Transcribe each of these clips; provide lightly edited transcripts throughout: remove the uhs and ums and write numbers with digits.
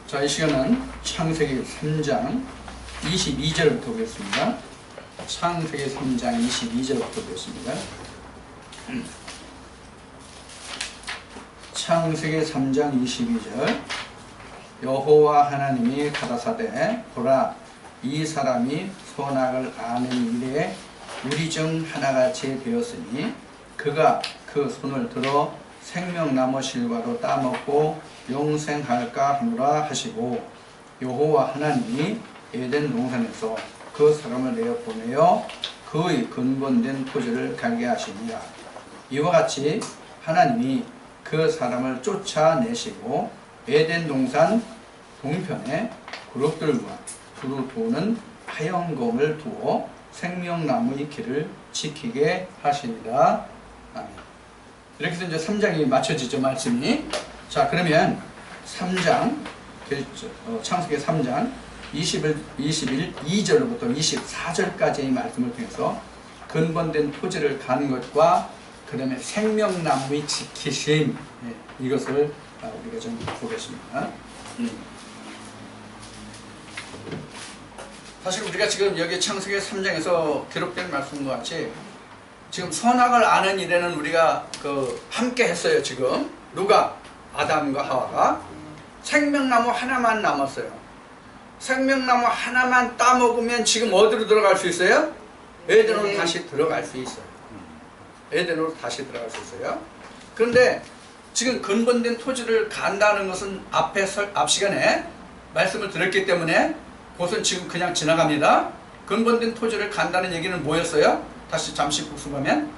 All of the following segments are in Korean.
자, 이 시간은 창세기 3장 22절부터 보겠습니다. 창세기 3장 22절부터 보겠습니다. 창세기 3장 22절. 여호와 하나님이 가라사대 보라, 이 사람이 선악을 아는 일에 우리 중 하나같이 되었으니 그가 그 손을 들어 생명나무 실과로 따먹고 영생할까 하노라 하시고, 여호와 하나님이 에덴 동산에서 그 사람을 내어 보내어 그의 근본된 토지를 가게 하시니라. 이와 같이 하나님이 그 사람을 쫓아내시고 에덴 동산 동편에 그룹들과 두루 도는 화영검을 두어 생명나무의 길을 지키게 하시니라. 아멘. 이렇게 해서 이제 3장이 맞춰지죠, 말씀이. 자, 그러면 3장, 창세기 3장 22절부터 24절까지의 말씀을 통해서 근본된 토지를 가는 것과 그 다음에 생명나무의 지키심, 이것을 우리가 좀 보겠습니다. 사실 우리가 지금 여기 창세기 3장에서 기록된 말씀과 같이 지금 선악을 아는 일에는 우리가 함께 했어요. 지금 누가? 아담과 하와가. 생명나무 하나만 남았어요. 생명나무 하나만 따먹으면 지금 어디로 들어갈 수 있어요? 에덴으로 다시 들어갈 수 있어요. 에덴으로 다시 들어갈 수 있어요. 그런데 지금 근본된 토지를 간다는 것은 앞 시간에 말씀을 드렸기 때문에 그것은 지금 그냥 지나갑니다. 근본된 토지를 간다는 얘기는 뭐였어요? 다시 잠시 복습하면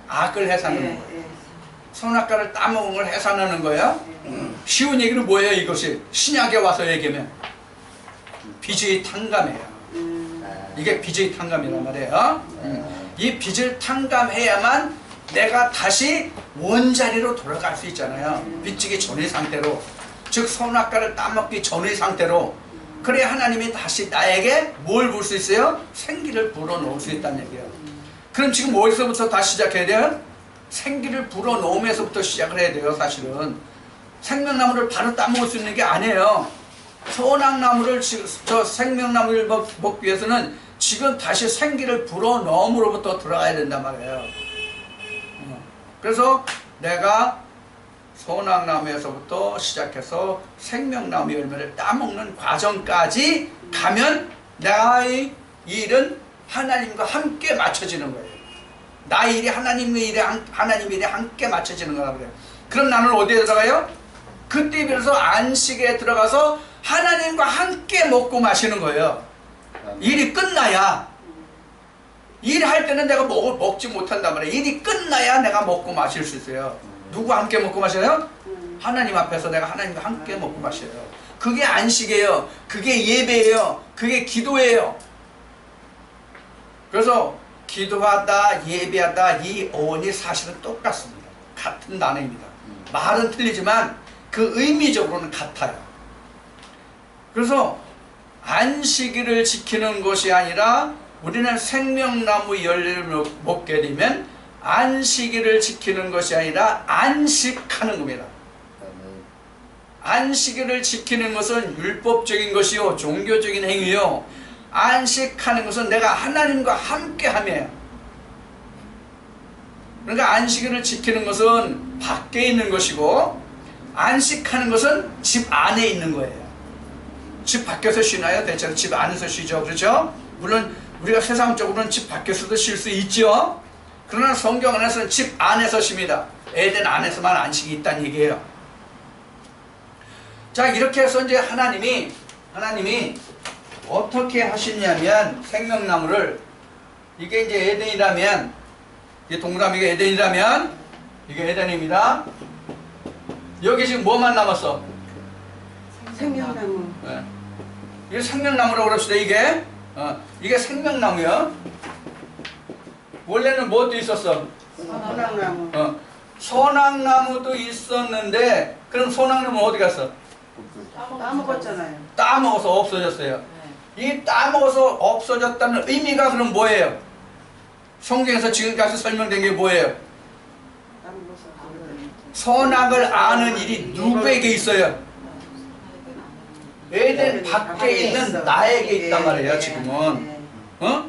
악을 해산하는 거예요. 선악과를 따먹은 걸 해산하는 거예요. 쉬운 얘기는 뭐예요? 이것이 신약에 와서 얘기하면 빚의 탕감이에요. 이게 빚의 탕감이란 말이에요. 이 빚을 탕감해야만 내가 다시 원자리로 돌아갈 수 있잖아요. 빚지기 전의 상태로, 즉 선악과를 따먹기 전의 상태로. 그래야 하나님이 다시 나에게 뭘 볼 수 있어요? 생기를 불어넣을 수 있다는 얘기예요. 그럼 지금 어디서부터 다시 시작해야 돼요? 생기를 불어넣으면서부터 시작을 해야 돼요. 사실은 생명나무를 바로 따먹을 수 있는 게 아니에요. 선악나무를, 저 생명나무를 먹기 위해서는 지금 다시 생기를 불어넣음으로부터 들어가야 된단 말이에요. 그래서 내가 선악나무에서부터 시작해서 생명나무 열매를 따먹는 과정까지 가면 나의 일은 하나님과 함께 맞춰지는 거예요. 나의 일이 하나님의 일에 함께 맞춰지는 거라고 그래요. 그럼 나는 어디에 들어가요? 그때 비로소 안식에 들어가서 하나님과 함께 먹고 마시는 거예요. 일이 끝나야. 일할 때는 내가 먹지 못한단 말이에요. 일이 끝나야 내가 먹고 마실 수 있어요. 누구와 함께 먹고 마셔요? 하나님 앞에서 내가 하나님과 함께 먹고 마셔요. 그게 안식이에요. 그게 예배예요. 그게 기도예요. 그래서 기도하다, 예배하다, 이 어원이 사실은 똑같습니다. 같은 단어입니다. 말은 틀리지만 그 의미적으로는 같아요. 그래서 안식일을 지키는 것이 아니라 우리는 생명나무 열매를 먹게 되면 안식일을 지키는 것이 아니라 안식하는 겁니다. 안식일을 지키는 것은 율법적인 것이요, 종교적인 행위요. 안식하는 것은 내가 하나님과 함께함이에요. 그러니까 안식일을 지키는 것은 밖에 있는 것이고, 안식하는 것은 집 안에 있는 거예요. 집 밖에서 쉬나요? 대체로 집 안에서 쉬죠. 그렇죠? 물론 우리가 세상적으로는 집 밖에서도 쉴 수 있죠. 그러나 성경 안에서는 집 안에서 쉽니다. 에덴 안에서만 안식이 있다는 얘기예요. 자, 이렇게 해서 이제 하나님이 어떻게 하시냐면, 생명나무를, 이게 이제 에덴이라면, 이게 동그라미가 에덴이라면, 이게 에덴입니다. 여기 지금 뭐만 남았어? 생명나무. 네. 이게 생명나무라고 그럽시다. 이게 생명나무야. 원래는 뭐도 있었어? 선악나무. 선악나무도 있었는데, 그럼 선악나무는 어디 갔어? 따먹었잖아요. 따먹어서 없어졌어요. 이 따먹어서 없어졌다는 의미가 그럼 뭐예요? 성경에서 지금까지 설명된 게 뭐예요? 선악을 아는 일이 누구에게 있어요? 에덴 밖에 있는 나에게 있단 말이에요 지금은. 어?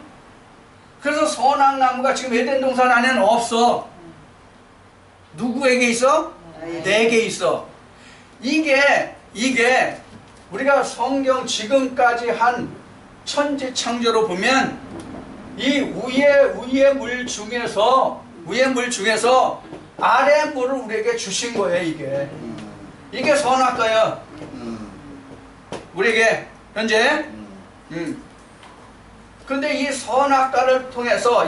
그래서 선악나무가 지금 에덴 동산 안에는 없어. 누구에게 있어? 내게 있어. 이게 우리가 성경 지금까지 한 천지 창조로 보면 이 위의 물 중에서 아래 물을 우리에게 주신 거예요. 이게 선악과야. 우리에게 현재. 근데 이 선악과를 통해서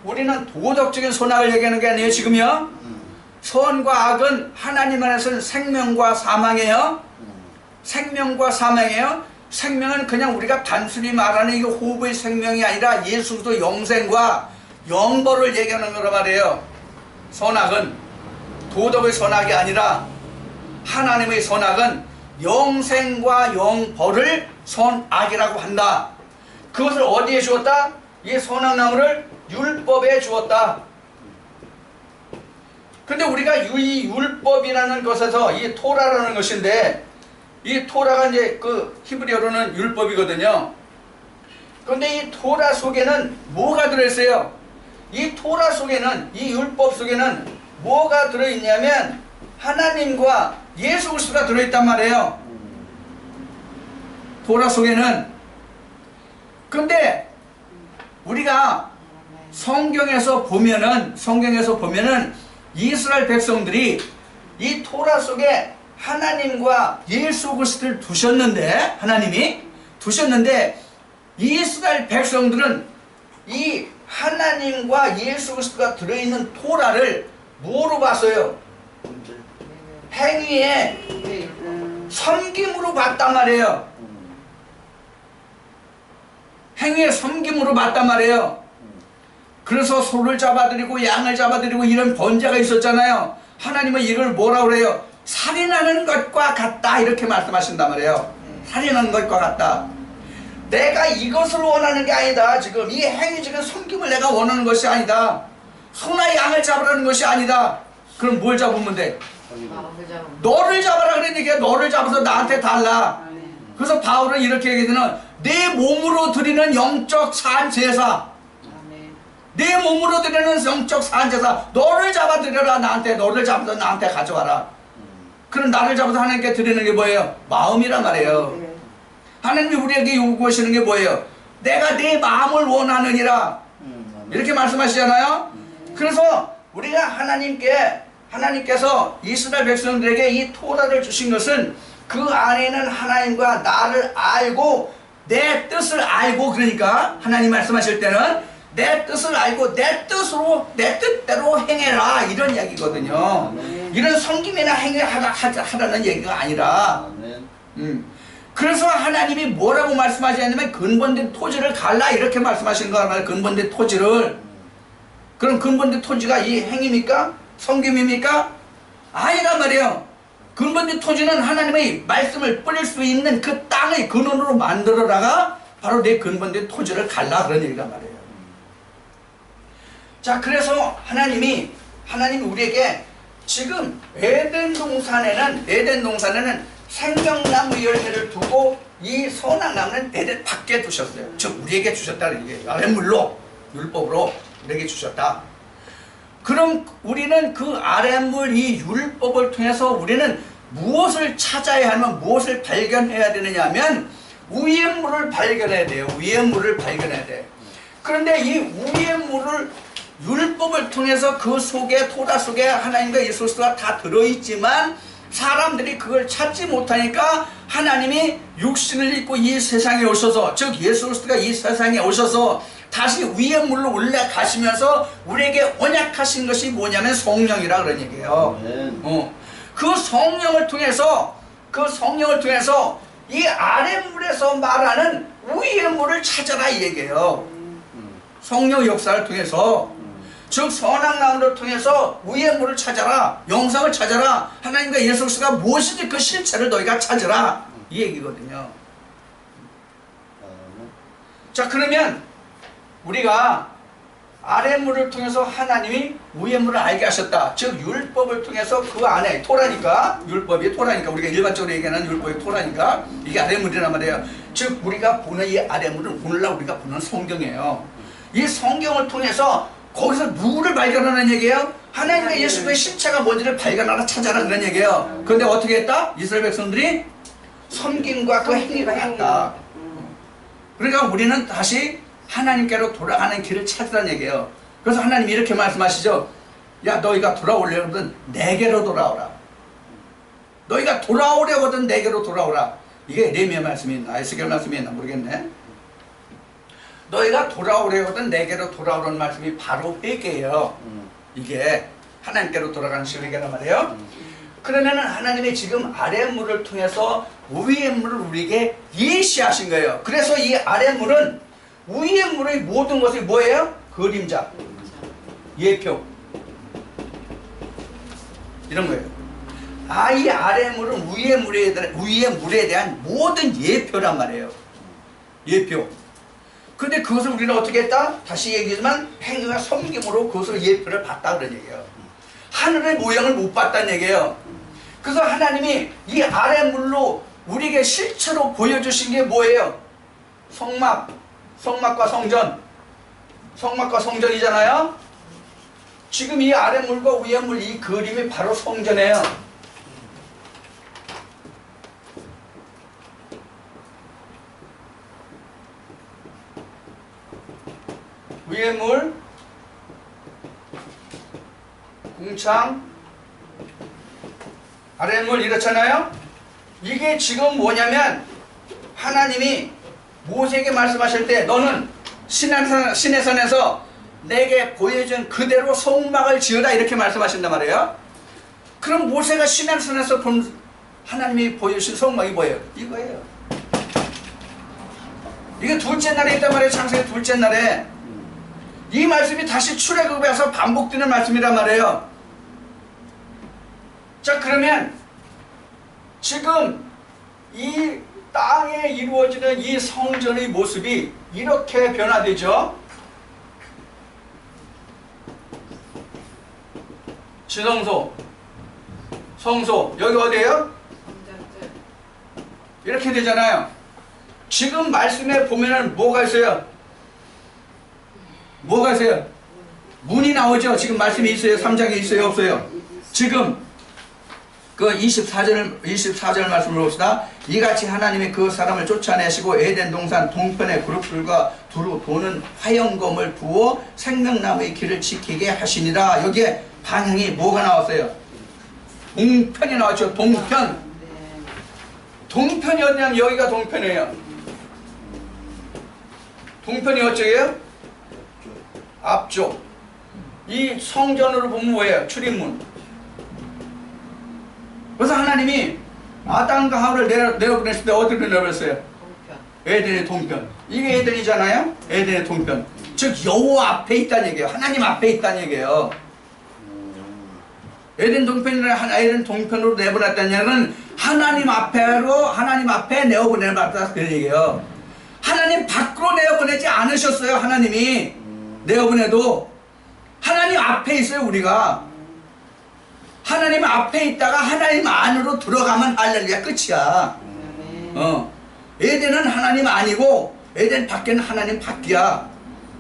우리는 도덕적인 선악을 얘기하는 게 아니에요 지금요. 선과 악은 하나님 안에서는 생명과 사망이에요. 생명과 사망이에요. 생명은 그냥 우리가 단순히 말하는 이 호흡의 생명이 아니라 예수 그리스도 영생과 영벌을 얘기하는 거란 말이에요. 선악은 도덕의 선악이 아니라 하나님의 선악은 영생과 영벌을 선악이라고 한다. 그것을 어디에 주었다? 이 선악나무를 율법에 주었다. 근데 우리가 이 율법이라는 것에서 이 토라라는 것인데 이 토라가 이제 그 히브리어로는 율법이거든요. 그런데 이 토라 속에는 뭐가 들어있어요? 이 토라 속에는 이 율법 속에는 뭐가 들어있냐면 하나님과 예수 그리스도가 들어있단 말이에요. 토라 속에는. 근데 우리가 성경에서 보면은 이스라엘 백성들이 이 토라 속에 하나님과 예수 그리스도를 하나님이 두셨는데 이스라엘 백성들은 이 하나님과 예수 그리스도가 들어있는 토라를 뭐로 봤어요? 행위의 섬김으로 봤단 말이에요. 행위의 섬김으로 봤단 말이에요. 그래서 소를 잡아들이고 양을 잡아들이고 이런 번제가 있었잖아요. 하나님은 이걸 뭐라 그래요? 살인하는 것과 같다 이렇게 말씀하신단 말이에요. 살인하는 것과 같다. 내가 이것을 원하는 게 아니다. 지금 이 행위적인 섬김을 내가 원하는 것이 아니다. 소나 양을 잡으라는 것이 아니다. 그럼 뭘 잡으면 돼? 너를 잡아라 그러니까 너를 잡아서 나한테 달라. 그래서 바울은 이렇게 얘기하는 내 몸으로 드리는 영적 산제사, 내 몸으로 드리는 영적 산제사, 너를 잡아드려라. 너를 잡아서 나한테 가져와라. 그럼 나를 잡아서 하나님께 드리는 게 뭐예요? 마음이란 말이에요. 하나님이 우리에게 요구하시는 게 뭐예요? 내가 내 마음을 원하느니라 이렇게 말씀하시잖아요. 그래서 우리가 하나님께서 이스라엘 백성들에게 이 토라를 주신 것은 그 안에는 하나님과 나를 알고 내 뜻을 알고, 그러니까 하나님 말씀하실 때는 내 뜻을 알고 내 뜻대로 행해라 이런 이야기거든요. 이런 섬김이나 하라는 얘기가 아니라. 그래서 하나님이 뭐라고 말씀하시냐면 근본된 토지를 갈라 이렇게 말씀하시는 거란 근본된 토지를. 그럼 근본된 토지가 이 행입니까? 섬김입니까? 아니란 말이에요. 근본된 토지는 하나님의 말씀을 뿌릴 수 있는 그 땅의 근원으로 만들어라가 바로 내 근본된 토지를 갈라 그런 얘기란 말이에요. 자, 그래서 하나님이 우리에게 지금 에덴 동산에는 생명나무 열매를 두고 이 선악나무는 에덴 밖에 두셨어요. 즉 우리에게 주셨다는 얘기예요. 아랫물로 율법으로 우리에게 주셨다. 그럼 우리는 그 아랫물 이 율법을 통해서 우리는 무엇을 찾아야 하면 무엇을 발견해야 되느냐 하면 위의 물을 발견해야 돼요. 위의 물을 발견해야 돼. 그런데 이 위의 물을 율법을 통해서 그 속에 토라 속에 하나님과 예수 그리스도가 다 들어있지만 사람들이 그걸 찾지 못하니까 하나님이 육신을 입고 이 세상에 오셔서, 즉 예수 그리스도가 이 세상에 오셔서 다시 위의 물로 올라가시면서 우리에게 언약하신 것이 뭐냐면 성령이라 그런 얘기예요. 그 성령을 통해서 이 아랫물에서 말하는 위의 물을 찾아라 이 얘기예요. 성령 역사를 통해서, 즉 선악나무를 통해서 위의 물을 찾아라, 영상을 찾아라, 하나님과 예수 그리스도가 무엇인지 그 실체를 너희가 찾으라 이 얘기거든요. 자, 그러면 우리가 아랫물을 통해서 하나님이 위의 물을 알게 하셨다. 즉 율법을 통해서 그 안에 토라니까, 율법이 토라니까, 우리가 일반적으로 얘기하는 율법이 토라니까 이게 아랫물이란 말이에요. 즉 우리가 보는 이 아랫물은 오늘날 우리가 보는 성경이에요. 이 성경을 통해서 거기서 누구를 발견하는 얘기예요? 하나님의 예수의 실체가 뭔지를 발견하라, 찾아라 그런 얘기예요. 그런데 어떻게 했다? 이스라엘 백성들이 섬김과 그 행위를 했다. 그러니까 우리는 다시 하나님께로 돌아가는 길을 찾으라는 얘기예요. 그래서 하나님이 이렇게 말씀하시죠. 야, 너희가 돌아오려거든 내게로 돌아오라. 너희가 돌아오려거든 내게로 돌아오라. 이게 에레미야 말씀이 있나 에스겔 말씀이 있나 모르겠네. 너희가 돌아오려거든 내게로 돌아오라는 말씀이 바로 회개예요. 이게 하나님께로 돌아가는 시리게란 말이에요. 그러면은 하나님이 지금 아랫물을 통해서 위의 물을 우리에게 예시하신 거예요. 그래서 이 아랫물은 위의 물의 모든 것이 뭐예요? 그림자, 예표, 이런 거예요. 이 아랫물은 위의 물에 대한 모든 예표란 말이에요. 예표. 근데 그것을 우리는 어떻게 했다? 다시 얘기하지만 행위와 섬김으로 그것을 예표를 봤다 그런 얘기예요. 하늘의 모양을 못 봤다는 얘기예요. 그래서 하나님이 이 아랫물로 우리에게 실체로 보여주신 게 뭐예요? 성막과 성전. 성막과 성전이잖아요. 지금 이 아랫물과 위의 물, 이 그림이 바로 성전이에요. 위의 물, 궁창, 아랫물 이렇잖아요. 이게 지금 뭐냐면 하나님이 모세에게 말씀하실 때 너는 시내산에서 내게 보여준 그대로 성막을 지으라 이렇게 말씀하신단 말이에요. 그럼 모세가 시내산에서 본 하나님이 보여주신 성막이 뭐예요? 이거예요. 이게 둘째 날에 있단 말이에요. 창세기 둘째 날에. 이 말씀이 다시 출애굽에 와서 반복되는 말씀이란 말이에요. 자, 그러면 지금 이 땅에 이루어지는 이 성전의 모습이 이렇게 변화되죠. 지성소, 성소, 여기 어디예요? 이렇게 되잖아요. 지금 말씀에 보면은 뭐가 있어요? 뭐가 있어요? 문이 나오죠. 지금 말씀이 있어요. 3장에 있어요? 없어요? 지금 그 24절 말씀을 봅시다. 이같이 하나님이 그 사람을 쫓아내시고 에덴 동산 동편의 그룹들과 두루 도는 화영검을 부어 생명나무의 길을 지키게 하시니라. 여기에 방향이 뭐가 나왔어요? 동편이 나왔죠. 동편. 동편이 어디냐면 여기가 동편이에요. 동편이 어쩌게요? 앞쪽. 이 성전으로 보면 뭐예요? 출입문. 그래서 하나님이 아담과 하와를 내어보냈을 때 어디로 내어보냈어요? 동편. 에덴의 동편. 이게 에덴이잖아요? 에덴의 동편. 즉 여호와 앞에 있다는 얘기예요. 하나님 앞에 있다는 얘기예요. 에덴 동편이나 에덴 동편으로 내보냈다는 얘기는 하나님 앞에 내어보내봤다 그런 얘기예요. 하나님 밖으로 내어보내지 않으셨어요. 하나님이 내어보내도 하나님 앞에 있어요. 우리가 하나님 앞에 있다가 하나님 안으로 들어가면 할렐루야 끝이야. 에덴은 하나님 아니고 에덴 밖에는 하나님 밖이야.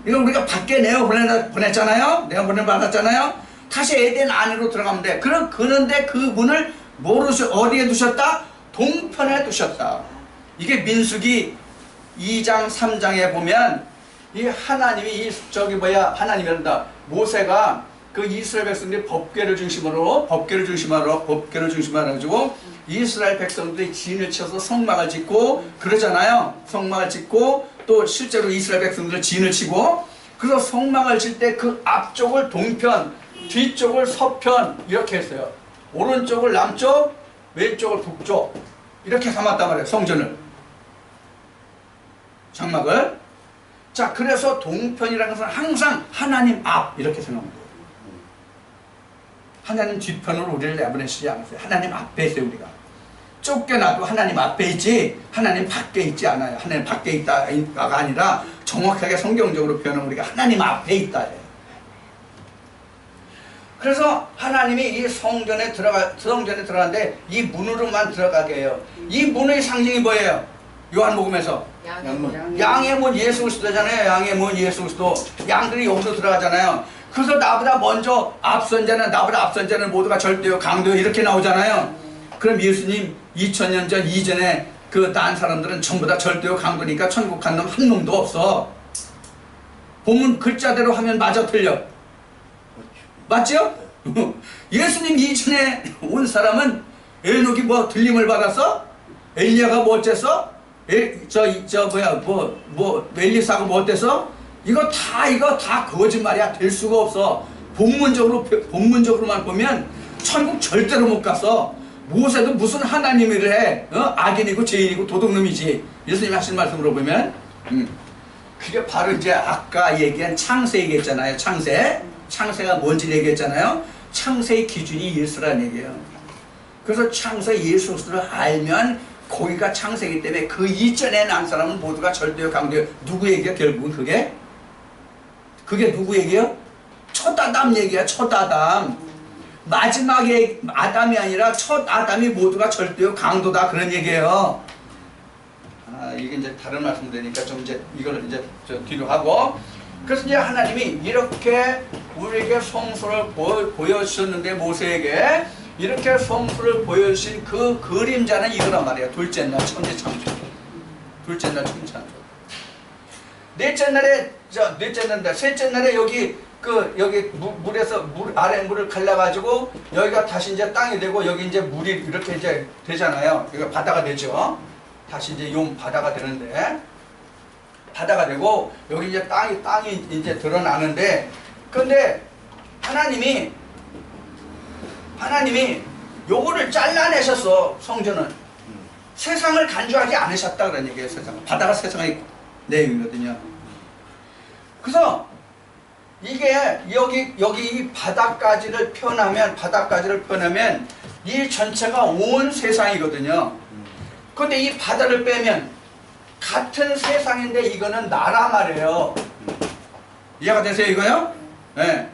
이거 우리가 밖에 내어보냈잖아요. 내어보내받았잖아요. 다시 에덴 안으로 들어가면 돼. 그런데 그 문을 어디에 두셨다? 동편에 두셨다. 이게 민수기 2장 3장에 보면 이 하나님이 하나님이란다. 모세가 그 이스라엘 백성들이 법궤를 중심으로 가지고 이스라엘 백성들이 진을 쳐서 성막을 짓고 그러잖아요. 성막을 짓고 또 실제로 이스라엘 백성들은 진을 치고 그래서 성막을 질 때 그 앞쪽을 동편, 뒤쪽을 서편 이렇게 했어요. 오른쪽을 남쪽, 왼쪽을 북쪽 이렇게 삼았단 말이에요. 성전을. 장막을. 자, 그래서 동편이라는 것은 항상 하나님 앞 이렇게 생각합니다. 하나님 뒤편으로 우리를 내보내시지 않았어요. 하나님 앞에 있어요. 우리가 쫓겨나도 하나님 앞에 있지 하나님 밖에 있지 않아요. 하나님 밖에 있다가 아니라 정확하게 성경적으로 표현하면 우리가 하나님 앞에 있다. 그래서 하나님이 이 성전에 들어가는데 이 문으로만 들어가게 해요. 이 문의 상징이 뭐예요? 요한복음에서 양의 문 예수 그리스도잖아요. 양의 문 예수 그리스도. 양들이 여기로 들어가잖아요. 그래서 나보다 앞선 자는 모두가 절대요 강도요 이렇게 나오잖아요. 그럼 예수님 2000년 전 이전에 그 난 사람들은 전부 다 절대요 강도니까 천국 간 놈 한 놈도 없어. 본문 글자대로 하면 맞아 틀려? 맞죠? 예수님 이전에 온 사람은 에녹이 뭐 들림을 받았어? 엘리야가 뭐 어땠어? 엘리사가 뭐 어땠어? 이거 다 거짓말이야. 될 수가 없어. 본문적으로만 보면 천국 절대로 못 갔어. 모세도 무슨 하나님 일을 해? 악인이고 죄인이고 도둑놈이지. 예수님이 하신 말씀으로 보면 그게 바로 이제 아까 얘기한 창세 얘기했잖아요. 창세가 뭔지 얘기했잖아요. 창세의 기준이 예수라는 얘기예요. 그래서 창세 예수 그리스도를 알면 거기가 창세이기 때문에 그 이전에 난 사람은 모두가 절대요 강도요. 누구 얘기야 결국은 그게 누구 얘기야? 첫 아담 얘기야. 첫 아담. 마지막에 아담이 아니라 첫 아담이 모두가 절대요 강도다 그런 얘기예요. 이게 이제 다른 말씀 되니까 좀 이제 이걸 이제 뒤로 하고. 그래서 이제 하나님이 이렇게 우리에게 성소를 보여주셨는데 모세에게 이렇게 성소를 보여주신 그 그림자는 이거란 말이에요. 둘째 날 천지 창조. 둘째 날 천지 창조. 셋째 날에 여기 물에서 아래 물을 갈라가지고 여기가 다시 이제 땅이 되고 여기 이제 물이 이렇게 이제 되잖아요. 여기가 바다가 되죠. 다시 이제 바다가 되는데 바다가 되고 여기 이제 땅이 이제 드러나는데 근데 하나님이 요거를 잘라내셨어. 성전은 세상을 간주하지 않으셨다 그런 얘기예요. 바다가 세상의 내용이거든요. 그래서 이게 여기 이 바닥까지를 표현하면 이 전체가 온 세상이거든요. 근데 이 바다를 빼면 같은 세상인데 이거는 나라 말이에요. 이해가 되세요 이거요? 네.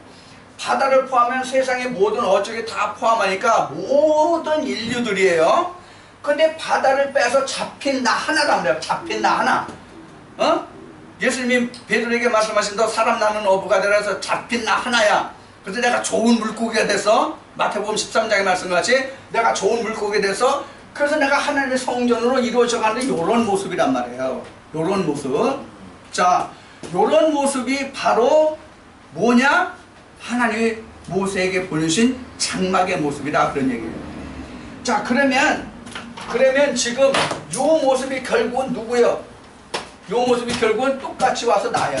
바다를 포함하면 세상의 모든 어쩌게 다 포함하니까 모든 인류들이에요. 근데 바다를 빼서 잡힌 나 하나란 말이에요. 잡힌 나 하나. 예수님이 베드로에게 말씀하신 너 사람 낳는 어부가 되라서 잡힌 나 하나야. 그래서 내가 좋은 물고기가 돼서 마태복음 13장의 말씀같이 내가 좋은 물고기가 돼서 그래서 내가 하나님의 성전으로 이루어져가는 이런 모습이란 말이에요. 이런 모습. 자, 이런 모습이 바로 뭐냐? 하나님이 모세에게 보여주신 장막의 모습이다 그런 얘기예요. 자, 그러면 지금 이 모습이 결국은 누구예요? 이 모습이 결국은 똑같이 와서 나요.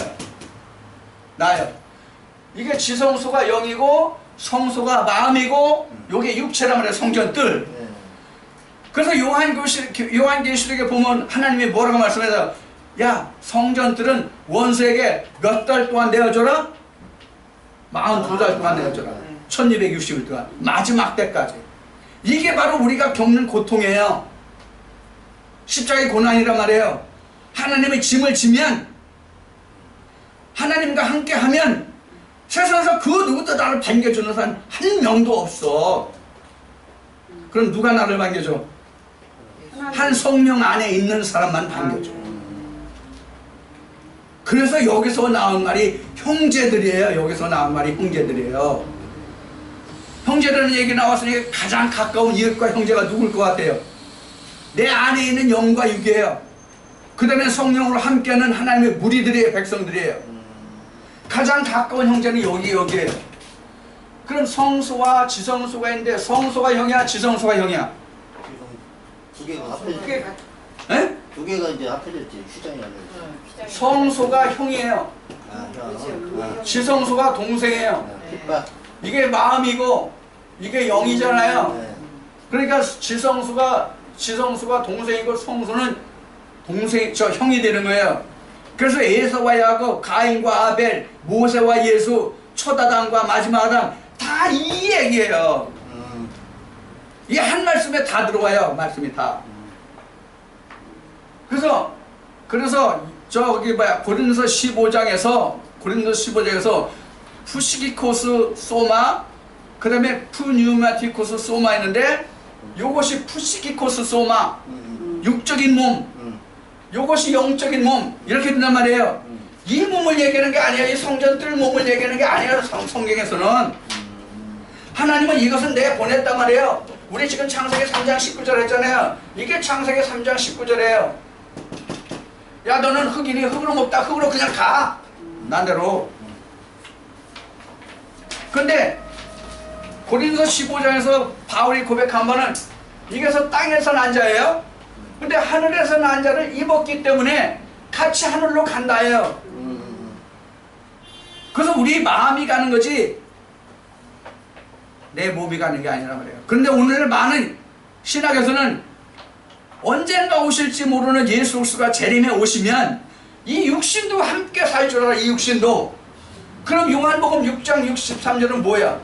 이게 지성소가 영이고 성소가 마음이고 요게 육체란 말이에요. 성전뜰. 그래서 요한계시록에 보면 하나님이 뭐라고 말씀해서 야 성전뜰은 원수에게 몇 달 동안 내어줘라? 42달 동안 내어줘라. 1260일 동안 마지막 때까지. 이게 바로 우리가 겪는 고통이에요. 십자가의 고난이란 말이에요. 하나님의 짐을 지면 하나님과 함께하면 세상에서 그 누구도 나를 반겨주는 사람 한 명도 없어. 그럼 누가 나를 반겨줘? 한 성령 안에 있는 사람만 반겨줘. 그래서 여기서 나온 말이 형제들이에요. 여기서 나온 말이 형제들이에요. 형제라는 얘기 나왔으니 가장 가까운 이웃과 형제가 누굴 것 같아요? 내 안에 있는 영과 육이에요. 그 다음에 성령으로 함께하는 하나님의 무리들이에요. 백성들이에요. 가장 가까운 형제는 여기에요. 그럼 성소와 지성소가 있는데 성소가 형이야? 지성소가 형이야? 두 개가 합해졌지. 에? 두 개가 이제 합해졌지. 휘장이 아니라. 성소가 형이에요. 지성소가 동생이에요. 이게 마음이고 이게 영이잖아요. 그러니까 지성소가 동생이고 성소는 형이 되는 거예요. 그래서 에서와 야곱, 가인과 아벨, 모세와 예수, 첫 아담과 마지막 아담 다 이 얘기예요. 이 한 말씀에 다 들어와요. 말씀이 다. 그래서 저기 고린도서 15장에서 푸시기코스 소마 그 다음에 푸뉴마티코스 소마 있는데 요것이 푸시키코스 소마 육적인 몸, 요것이 영적인 몸 이렇게 된단 말이에요. 이 몸을 얘기하는 게 아니에요. 이 성전 뜰 몸을 얘기하는 게 아니에요. 성경에서는 하나님은 이것은 내 보냈단 말이에요. 우리 지금 창세기 3장 19절 했잖아요. 이게 창세기 3장 19절이에요. 야 너는 흙이니 흙으로 먹다 흙으로 그냥 가 난대로. 근데 고린도서 15장에서 바울이 고백한 바는 이게서 땅에서 난 자예요. 근데 하늘에서 난 자를 입었기 때문에 같이 하늘로 간다예요. 그래서 우리 마음이 가는 거지 내 몸이 가는 게 아니란 말이에요. 그런데 오늘 많은 신학에서는 언젠가 오실지 모르는 예수 그리스도가 재림에 오시면 이 육신도 함께 살 줄 알아. 이 육신도. 그럼 요한복음 6장 63절은 뭐야?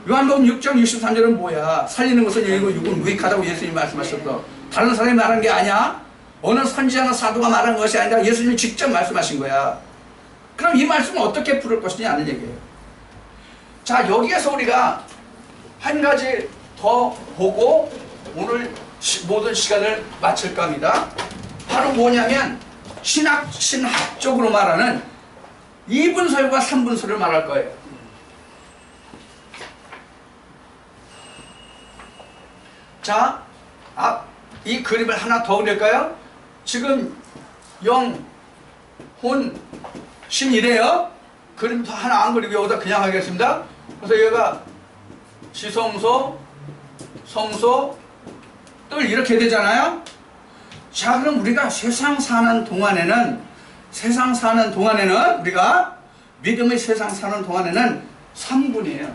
요한복음 6장 63절은 뭐야? 살리는 것은 여기고 육은 무익하다고 예수님이 말씀하셨어. 다른 사람이 말한 게 아니야. 어느 선지자나 사도가 말한 것이 아니라 예수님이 직접 말씀하신 거야. 그럼 이 말씀을 어떻게 풀을 것이냐 하는 얘기예요. 자, 여기에서 우리가 한 가지 더 보고 오늘 모든 시간을 마칠까 합니다. 바로 뭐냐면 신학적으로 말하는 2분설과 3분설을 말할 거예요. 자, 이 그림을 하나 더 그릴까요? 지금 영, 혼, 신이래요. 그림도 하나 안 그리고 여기다 그냥 하겠습니다. 그래서 얘가 지성소, 성소, 뜰 이렇게 되잖아요. 자, 그럼 우리가 세상 사는 동안에는 우리가 믿음의 세상 사는 동안에는 3분이에요.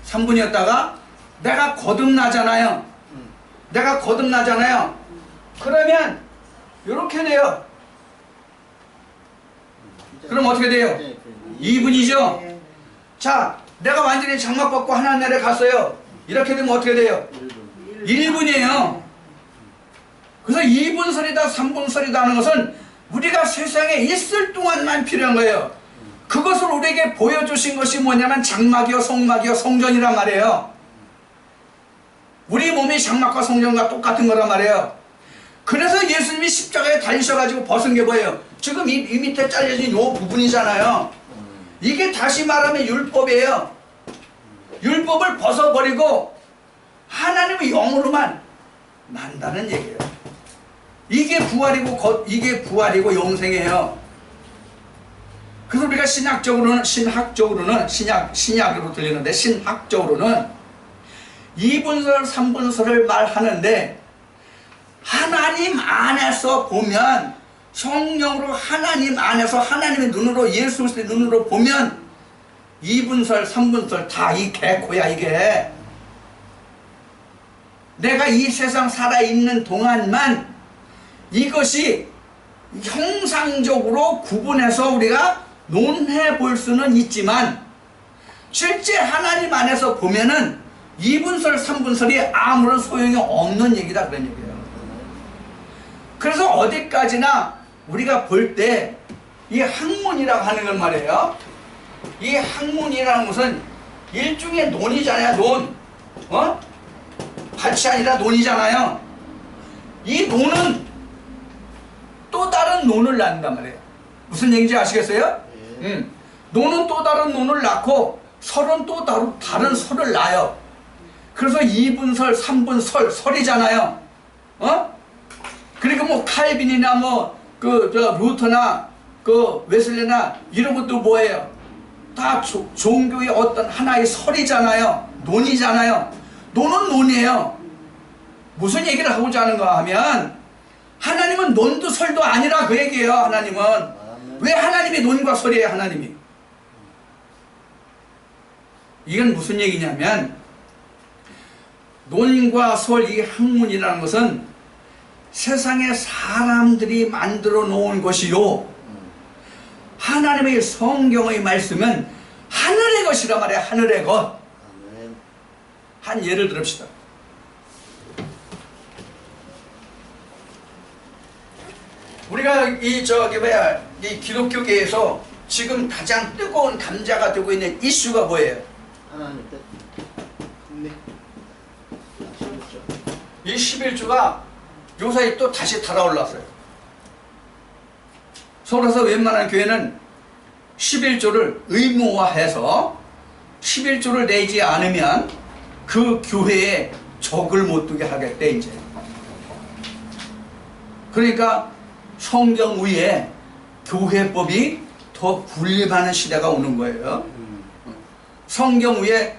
3분이었다가 내가 거듭나잖아요. 그러면 이렇게 돼요. 그럼 어떻게 돼요? 2분이죠. 자, 내가 완전히 장막 벗고 하나님 나라에 갔어요. 이렇게 되면 어떻게 돼요? 1분이에요. 그래서 2분설이다 3분설이다 하는 것은 우리가 세상에 있을 동안만 필요한 거예요. 그것을 우리에게 보여주신 것이 뭐냐면 장막이요 성막이요 성전이란 말이에요. 우리 몸이 장막과 성전과 똑같은 거란 말이에요. 그래서 예수님이 십자가에 달리셔가지고 벗은 게 뭐예요? 지금 이 밑에 잘려진 이 부분이잖아요. 이게 다시 말하면 율법이에요. 율법을 벗어버리고 하나님의 영으로만 난다는 얘기예요. 이게 부활이고 영생이에요. 그래서 우리가 신학적으로는 신약으로 들리는데 신학적으로는 2분설 3분설을 말하는데 하나님 안에서 보면 성령으로 하나님 안에서 하나님의 눈으로 예수 그리스도의 눈으로 보면 2분설 3분설 다 이 개코야. 이게 내가 이 세상 살아있는 동안만 이것이 형상적으로 구분해서 우리가 논해 볼 수는 있지만 실제 하나님 안에서 보면은 2분설 3분설이 아무런 소용이 없는 얘기다 그런 얘기예요. 그래서 어디까지나 우리가 볼 때 이 학문이라고 하는 건 말이에요. 이 학문이라는 것은 일종의 논이잖아요. 논. 밭이 아니라 논이잖아요. 이 논은 또 다른 논을 낳는단 말이에요. 무슨 얘기인지 아시겠어요? 논은 또 다른 논을 낳고 설은 또 다른 설을 낳아요. 그래서 2분설, 3분설, 설이잖아요. 그리고 뭐 칼빈이나 루터나 웨슬레나 이런 것도 뭐예요? 다 종교의 어떤 하나의 설이잖아요. 논이잖아요. 논은 논이에요. 무슨 얘기를 하고자 하는가 하면 하나님은 논도 설도 아니라 그 얘기예요. 하나님은 왜 하나님이 논과 설이에요? 하나님이 이건 무슨 얘기냐면 논과 설 이 학문이라는 것은 세상에 사람들이 만들어 놓은 것이요 하나님의 성경의 말씀은 하늘의 것이란 말이에요. 하늘의 것. 한 예를 들읍시다. 우리가 이 저기 뭐야 이 기독교계에서 지금 가장 뜨거운 감자가 되고 있는 이슈가 뭐예요? 하나님 뜻. 네. 이 11조가 요사이 또 다시 달아올랐어요. 서울에서 웬만한 교회는 11조를 의무화해서 11조를 내지 않으면 그 교회에 적을 못 두게 하겠대 이제. 그러니까 성경 위에 교회법이 더 군림하는 시대가 오는 거예요. 성경 위에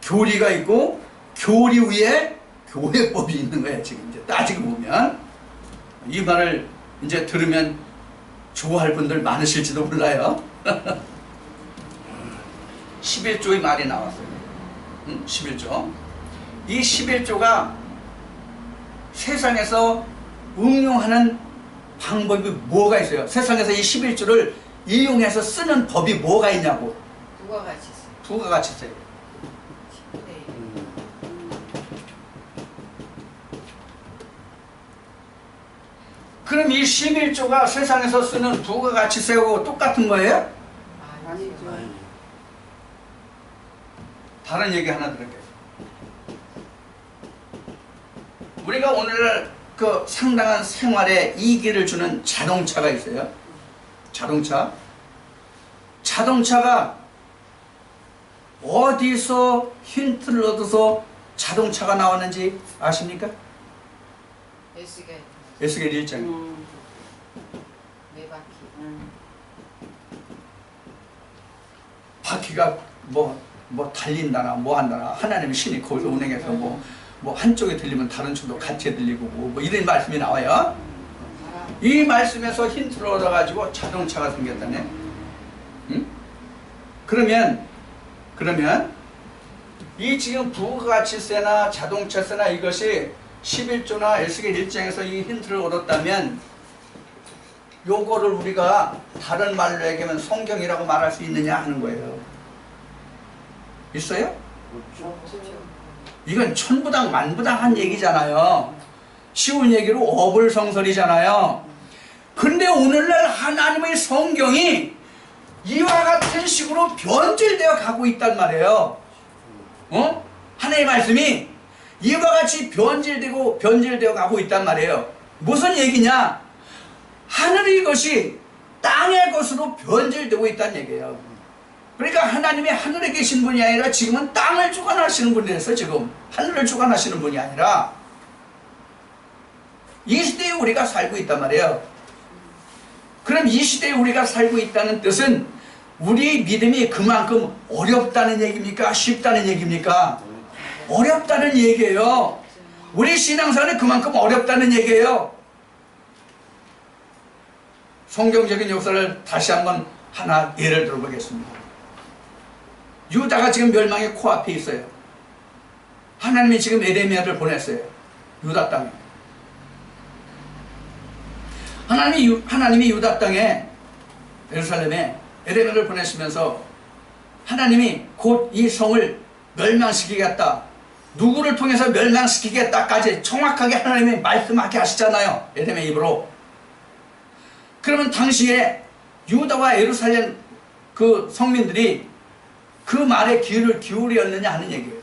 교리가 있고 교리 위에 교회법이 있는 거예요. 지금 이제 따지고 보면 이 말을 이제 들으면 좋아할 분들 많으실지도 몰라요. 11조의 말이 나왔어요. 11조. 이 11조가 세상에서 응용하는 방법이 뭐가 있어요? 세상에서 이 11조를 이용해서 쓰는 법이 뭐가 있냐고. 누가 같이 써? 부가 같이 써요. 네. 그럼 이 11조가 세상에서 쓰는 부가가치세하고 똑같은 거예요? 아니죠. 아니. 다른 얘기 하나 들을게요. 우리가 오늘날 그 상당한 생활에 이익을 주는 자동차가 있어요. 자동차가 어디서 힌트를 얻어서 자동차가 나왔는지 아십니까? S가 에스겔 1장. 네 바퀴. 바퀴가 뭐 달린다나 뭐 한다나 하나님의 신이 거기서 운행해서 뭐 한쪽에 들리면 다른 쪽도 같이 들리고 뭐 이런 말씀이 나와요. 이 말씀에서 힌트를 얻어가지고 자동차가 생겼다네. 응? 그러면 이 지금 부가가치세나 자동차세나 이것이 11조나 에스겔 1장에서 이 힌트를 얻었다면 요거를 우리가 다른 말로 얘기하면 성경이라고 말할 수 있느냐 하는 거예요. 있어요? 이건 천부당 만부당한 얘기잖아요. 쉬운 얘기로 어불성설이잖아요. 근데 오늘날 하나님의 성경이 이와 같은 식으로 변질되어 가고 있단 말이에요. 하나님의 말씀이 이와 같이 변질되어 가고 있단 말이에요. 무슨 얘기냐? 하늘의 것이 땅의 것으로 변질되고 있다는 얘기예요. 그러니까 하나님이 하늘에 계신 분이 아니라 지금은 땅을 주관하시는 분이 됐어요. 지금 하늘을 주관하시는 분이 아니라 이 시대에 우리가 살고 있단 말이에요. 그럼 이 시대에 우리가 살고 있다는 뜻은 우리의 믿음이 그만큼 어렵다는 얘기입니까? 쉽다는 얘기입니까? 어렵다는 얘기예요. 우리 신앙생활이 그만큼 어렵다는 얘기예요. 성경적인 역사를 다시 한번 하나 예를 들어보겠습니다. 유다가 지금 멸망의 코앞에 있어요. 하나님이 지금 에레미야를 보냈어요. 유다 땅에. 하나님이 유다 땅에 예루살렘에 에레미야를 보내시면서 하나님이 곧 이 성을 멸망시키겠다. 누구를 통해서 멸망시키겠다까지 정확하게 하나님이 말씀하게 하시잖아요. 에레미야 입으로. 그러면 당시에 유다와 예루살렘 그 성민들이 그 말에 귀를 기울였느냐 하는 얘기예요.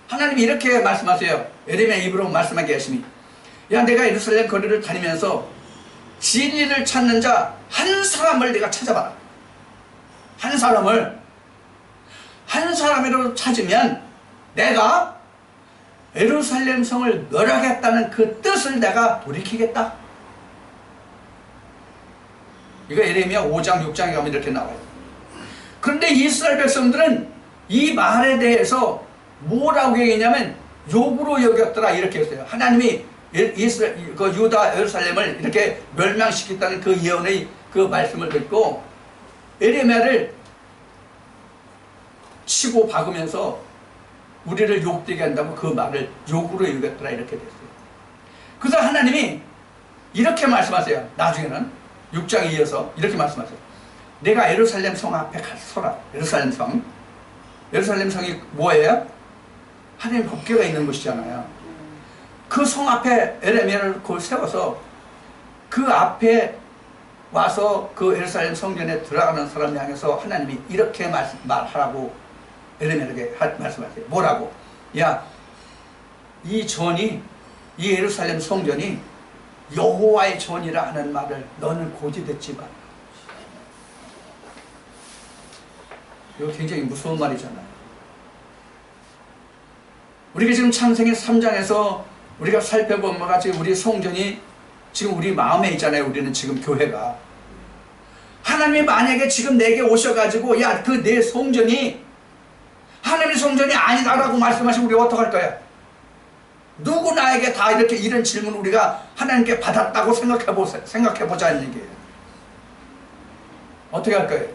하나님이 이렇게 말씀하세요. 에레미야 입으로 말씀하게 하시니 야 내가 예루살렘 거리를 다니면서 진리를 찾는 자 한 사람을 내가 찾아봐라. 한 사람으로 찾으면 내가 예루살렘 성을 멸하겠다는 그 뜻을 내가 돌이키겠다. 이거 에레미야 5장 6장에 가면 이렇게 나와요. 그런데 이스라엘 백성들은 이 말에 대해서 뭐라고 얘기했냐면 욕으로 여겼더라 이렇게 했어요. 하나님이 이스라엘, 그 유다 예루살렘을 이렇게 멸망시켰다는 그 예언의 그 말씀을 듣고 에레미야를 치고 박으면서 우리를 욕되게 한다고 그 말을 욕으로 여겼더라 이렇게 됐어요. 그래서 하나님이 이렇게 말씀하세요. 나중에는 6장에 이어서 이렇게 말씀하세요. 내가 예루살렘 성 앞에 서라. 예루살렘 성. 예루살렘 성이 뭐예요? 하나님 법궤가 있는 곳이잖아요. 그 성 앞에 에레미야를 세워서 그 앞에 와서 그 예루살렘 성전에 들어가는 사람 향해서 하나님이 이렇게 말하라고 에레미야에게 말씀하세요. 뭐라고? 야, 이 전이, 이 예루살렘 성전이 여호와의 전이라 하는 말을 너는 고지 듣지 마라. 이거 굉장히 무서운 말이잖아요. 우리가 지금 창세기 3장에서 우리가 살펴본 것 같이 우리 성전이 지금 우리 마음에 있잖아요. 우리는 지금 교회가. 하나님이 만약에 지금 내게 오셔가지고 야, 그 내 성전이 하나님의 성전이 아니다라고 말씀하시면 우리가 어떡할 거야? 누구 나에게 다 이렇게 이런 질문 우리가 하나님께 받았다고 생각해보자는 얘기예요. 어떻게 할 거예요?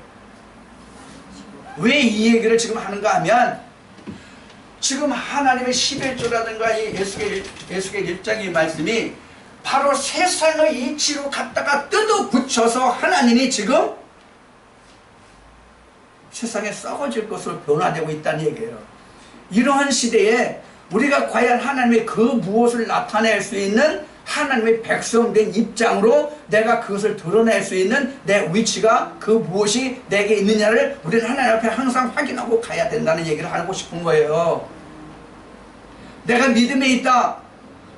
왜 이 얘기를 지금 하는가 하면 지금 하나님의 11조라든가 이 에스겔 1장의 말씀이 바로 세상의 이치로 갖다가 뜯어 붙여서 하나님이 지금 세상에 썩어질 것으로 변화되고 있다는 얘기예요. 이러한 시대에 우리가 과연 하나님의 그 무엇을 나타낼 수 있는 하나님의 백성된 입장으로 내가 그것을 드러낼 수 있는 내 위치가 그 무엇이 내게 있느냐를 우리는 하나님 앞에 항상 확인하고 가야 된다는 얘기를 하고 싶은 거예요. 내가 믿음에 있다,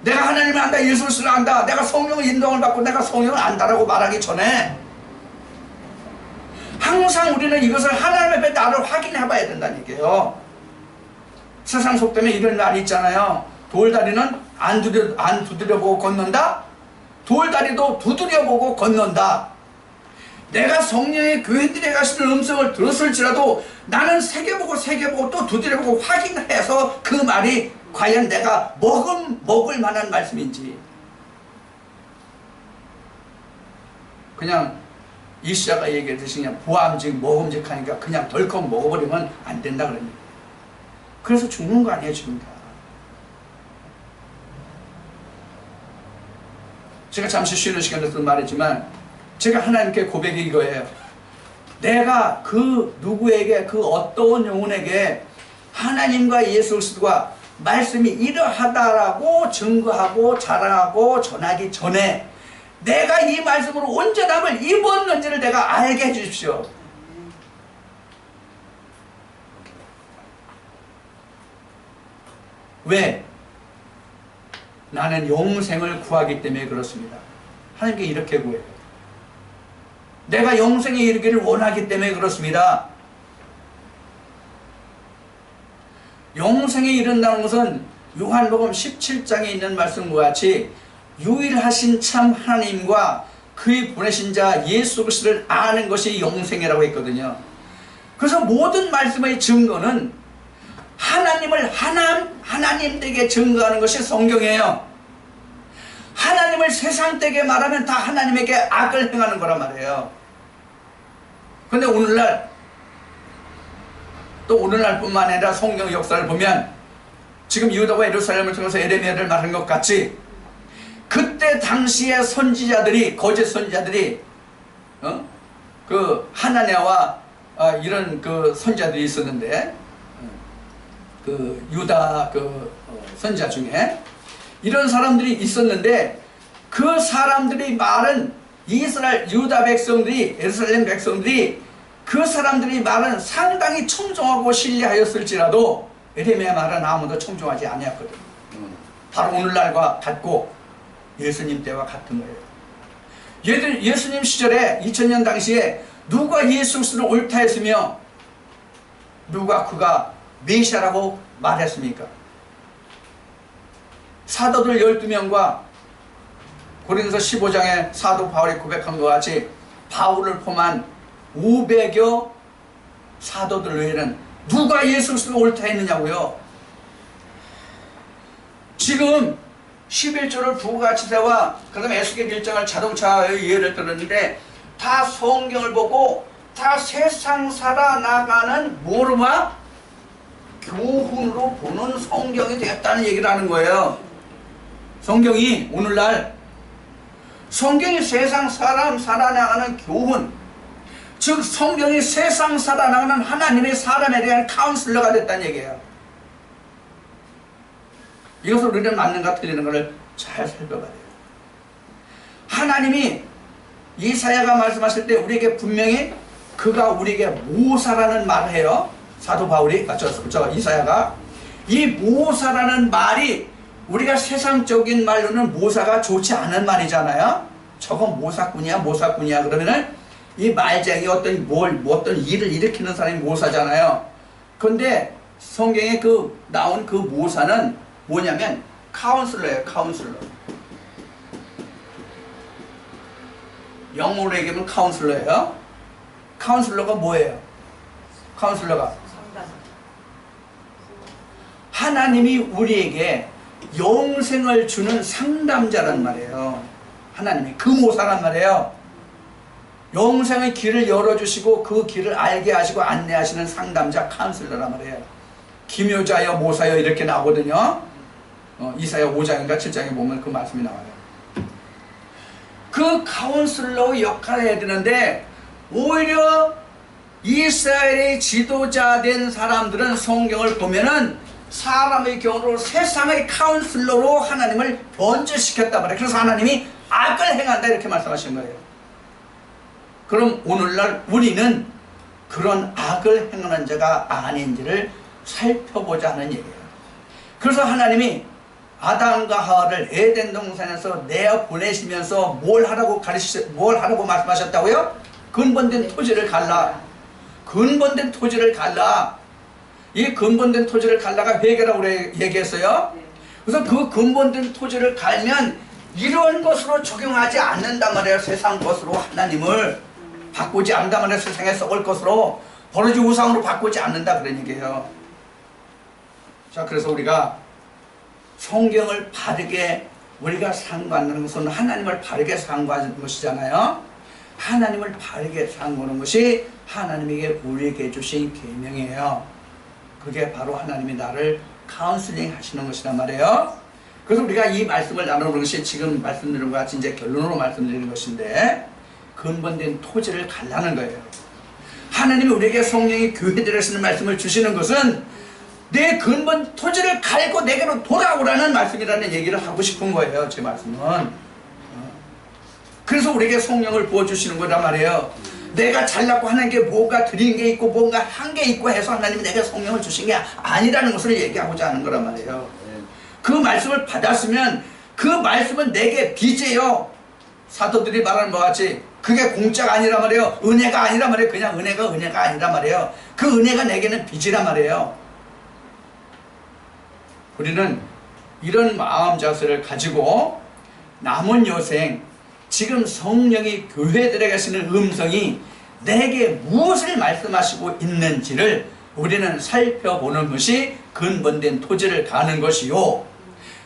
내가 하나님을 안다, 예수를 안다, 내가 성령의 인도를 받고 내가 성령을 안다라고 말하기 전에 항상 우리는 이것을 하나님 앞에 나를 확인해 봐야 된다는 얘기예요. 세상 속담에 이런 말이 있잖아요. 돌다리는 안 두드려보고 걷는다, 돌다리도 두드려보고 걷는다. 내가 성령의 교회들에 가시는 음성을 들었을지라도 나는 새겨보고 또 두드려보고 확인해서 그 말이 과연 내가 먹을 만한 말씀인지. 그냥 이시야가 얘기했듯이 그냥 먹음직하니까 그냥 덜컥 먹어버리면 안 된다 그럽니다. 그래서 죽는 거 아니에요 지금 다. 제가 잠시 쉬는 시간에서 말했지만 제가 하나님께 고백이 이거예요. 내가 그 누구에게 그 어떤 영혼에게 하나님과 예수 그리스도가 말씀이 이러하다라고 증거하고 자랑하고 전하기 전에 내가 이 말씀으로 온전함을 입었는지를 내가 알게 해주십시오. 왜? 나는 영생을 구하기 때문에 그렇습니다. 하나님께 이렇게 구해요. 내가 영생에 이르기를 원하기 때문에 그렇습니다. 영생에 이른다는 것은 요한복음 17장에 있는 말씀과 같이 유일하신 참 하나님과 그의 보내신 자 예수 그리스도를 아는 것이 영생이라고 했거든요. 그래서 모든 말씀의 증거는 하나님을 하나님되게 증거하는 것이 성경이에요. 하나님을 세상되게 말하면 다 하나님에게 악을 행하는 거란 말이에요. 그런데 오늘날 뿐만 아니라 성경 역사를 보면 지금 유다와 예루살렘을 통해서 에레미야를 말한 것 같이 그때 당시의 선지자들이, 거짓 선지자들이 그 하나냐와 이런 그 선지자들이 있었는데 그 유다 선지자 중에 이런 사람들이 있었는데 그 사람들이 말은 유다 백성들이, 예루살렘 백성들이 그 사람들이 말은 상당히 청종하고 신뢰하였을지라도 에레미야 말은 아무도 청종하지 아니었거든요. 바로 오늘날과 같고 예수님 때와 같은 거예요. 예수님 시절에 2000년 당시에 누가 예수 그리스도를 옳다 했으며 누가 그가 메시아라고 말했습니까? 사도들 12명과 고린도서 15장에 사도 바울이 고백한 것 같이 바울을 포함한 500여 사도들 외에는 누가 예수 그리스도를 옳다 했느냐고요. 지금 11조를 부가가치세와 그 다음에 에스겔 1장을 자동차의 예를 들었는데 다 성경을 보고 다 세상 살아나가는 모르마 교훈으로 보는 성경이 되었다는 얘기를 하는 거예요. 성경이 오늘날 성경이 세상 사람 살아나가는 교훈, 즉 성경이 세상 살아나가는 하나님의 사람에 대한 카운슬러가 됐다는 얘기예요. 이것을 우리는 맞는가 틀리는 것을 잘 살펴봐야 돼요. 하나님이 이사야가 말씀하실 때 우리에게 분명히 그가 우리에게 모사라는 말을 해요. 사도 바울이 저 이사야가 이 모사라는 말이 우리가 세상적인 말로는 모사가 좋지 않은 말이잖아요. 저건 모사꾼이야 그러면은 이 말쟁이 어떤 일을 일으키는 사람이 모사잖아요. 그런데 성경에 나온 그 모사는 뭐냐면 카운슬러예요. 카운슬러. 영어로 얘기하면 카운슬러예요. 카운슬러가 뭐예요? 카운슬러가 상담. 하나님이 우리에게 영생을 주는 상담자란 말이에요. 하나님이 그 모사란 말이에요. 영생의 길을 열어주시고 그 길을 알게 하시고 안내하시는 상담자 카운슬러란 말이에요. 기묘자여 모사여 이렇게 나오거든요. 이사야 5장인가 7장에 보면 그 말씀이 나와요. 그 카운슬러 역할을 해야 되는데 오히려 이스라엘의 지도자 된 사람들은 성경을 보면은 사람의 경우로 세상의 카운슬러로 하나님을 번제시켰단 말이에요. 그래서 하나님이 악을 행한다 이렇게 말씀하신 거예요. 그럼 오늘날 우리는 그런 악을 행하는 자가 아닌지를 살펴보자 하는 얘기예요. 그래서 하나님이 아담과 하와를 에덴 동산에서 내어 보내시면서 뭘 하라고 말씀하셨다고요? 근본된 토지를 갈라. 근본된 토지를 갈라. 이 근본된 토지를 갈라가 회개라고 얘기했어요. 그래서 그 근본된 토지를 갈면 이런 것으로 적용하지 않는단 말이에요. 세상 것으로 하나님을 바꾸지 않는단 말이에요. 세상에 썩을 것으로 버러지 우상으로 바꾸지 않는다 그런 얘기예요. 자, 그래서 우리가 성경을 바르게 우리가 상고하는 것은 하나님을 바르게 상고하는 것이잖아요. 하나님을 바르게 상고하는 것이 하나님에게 우리에게 주신 계명이에요. 그게 바로 하나님이 나를 카운슬링 하시는 것이란 말이에요. 그래서 우리가 이 말씀을 나누는 것이 지금 말씀드린 것 같이 이제 결론으로 말씀드리는 것인데 근본된 토지를 갈라는 거예요. 하나님이 우리에게 성령이 교회들에 쓰는 말씀을 주시는 것은 내 근본 토지를 갈고 내게로 돌아오라는 말씀이라는 얘기를 하고 싶은 거예요. 제 말씀은. 그래서 우리에게 성령을 부어주시는 거란 말이에요. 내가 잘났고 하나님께 뭐가 드린 게 있고 뭔가 한 게 있고 해서 하나님이 내게 성령을 주신 게 아니라는 것을 얘기하고자 하는 거란 말이에요. 그 말씀을 받았으면 그 말씀은 내게 빚이에요. 사도들이 말하는 것 같이 그게 공짜가 아니란 말이에요. 은혜가 아니란 말이에요. 그냥 은혜가 아니란 말이에요. 그 은혜가 내게는 빚이란 말이에요. 우리는 이런 마음 자세를 가지고 남은 여생 지금 성령이 교회들에게 쓰는 음성이 내게 무엇을 말씀하시고 있는지를 우리는 살펴보는 것이 근본된 토지를 가는 것이요.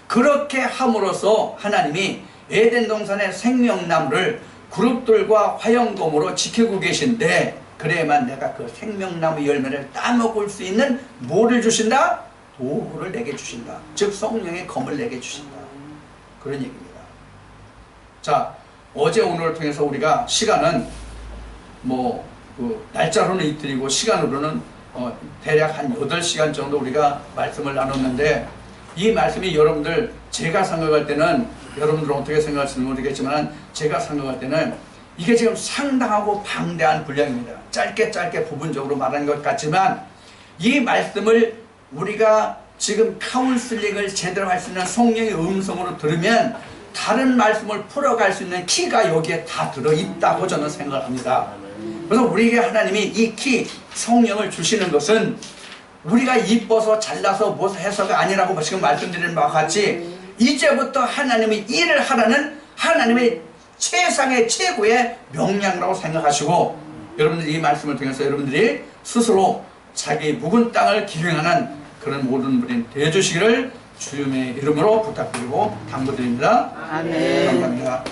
그렇게 함으로써 하나님이 에덴 동산의 생명나무를 그룹들과 화영검으로 지키고 계신데 그래야만 내가 그 생명나무 열매를 따먹을 수 있는 뭐를 주신다? 도구를 내게 주신다. 즉 성령의 검을 내게 주신다. 그런 얘기입니다. 자, 어제 오늘을 통해서 우리가 시간은 날짜로는 이틀이고 시간으로는 대략 한 8시간 정도 우리가 말씀을 나눴는데 이 말씀이 여러분들 제가 생각할 때는 여러분들은 어떻게 생각할지는 모르겠지만 제가 생각할 때는 이게 지금 상당하고 방대한 분량입니다. 짧게 부분적으로 말하는 것 같지만 이 말씀을 우리가 지금 카운슬링을 제대로 할 수 있는 성령의 음성으로 들으면 다른 말씀을 풀어갈 수 있는 키가 여기에 다 들어있다고 저는 생각합니다. 그래서 우리에게 하나님이 이 키, 성령을 주시는 것은 우리가 이뻐서 잘나서 뭐 해서가 아니라고 지금 말씀드리는 바와 같이 이제부터 하나님이 일을 하라는 하나님의 최상의 최고의 명령이라고 생각하시고 여러분들이 이 말씀을 통해서 여러분들이 스스로 자기 묵은 땅을 기행하는 그런 모든 분이 되어주시기를 주님의 이름으로 부탁드리고 당부드립니다. 아멘. 감사합니다.